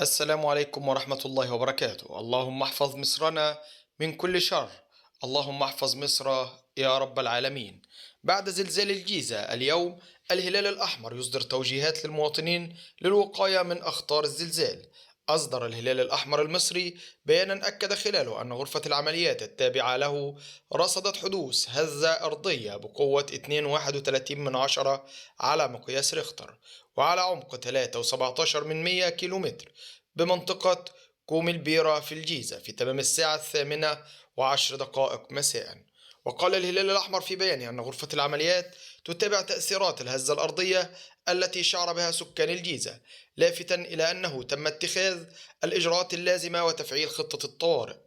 السلام عليكم ورحمة الله وبركاته. اللهم احفظ مصرنا من كل شر. اللهم احفظ مصر يا رب العالمين. بعد زلزال الجيزة اليوم، الهلال الأحمر يصدر توجيهات للمواطنين للوقاية من أخطار الزلزال. أصدر الهلال الأحمر المصري بيانا أكد خلاله أن غرفة العمليات التابعة له رصدت حدوث هزة أرضية بقوة 2.31 على مقياس ريختر، وعلى عمق 3.17 كيلومتر، بمنطقة كوم البيرة في الجيزة في تمام الساعة 8:10 مساء. وقال الهلال الأحمر في بيانه أن غرفة العمليات تتابع تأثيرات الهزة الأرضية التي شعر بها سكان الجيزة، لافتا إلى أنه تم اتخاذ الإجراءات اللازمة وتفعيل خطة الطوارئ.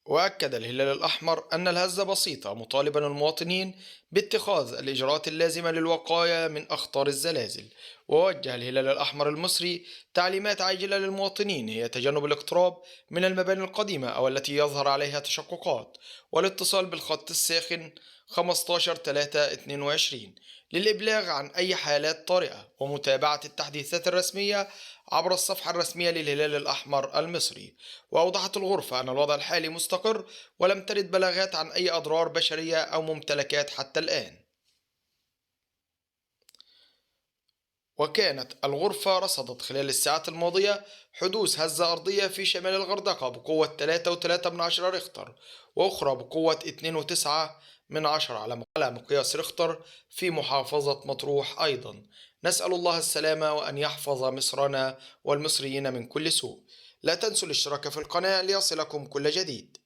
وأكد الهلال الأحمر أن الهزة بسيطة، مطالبا المواطنين باتخاذ الإجراءات اللازمة للوقاية من أخطار الزلازل. ووجه الهلال الأحمر المصري تعليمات عاجلة للمواطنين هي تجنب الاقتراب من المباني القديمة أو التي يظهر عليها تشققات، والاتصال بالخط الساخن 15 3 22 للإبلاغ عن أي حالات طارئة، ومتابعة التحديثات الرسمية عبر الصفحة الرسمية للهلال الأحمر المصري. وأوضحت الغرفة أن الوضع الحالي مستقر، ولم ترد بلاغات عن أي أضرار بشرية أو ممتلكات حتى الآن. وكانت الغرفة رصدت خلال الساعات الماضية حدوث هزة أرضية في شمال الغردقة بقوة 3.3 ريختر، وأخرى بقوة 2.9 على مقياس ريختر في محافظة مطروح أيضا. نسأل الله السلامة وأن يحفظ مصرنا والمصريين من كل سوء. لا تنسوا الاشتراك في القناة ليصلكم كل جديد.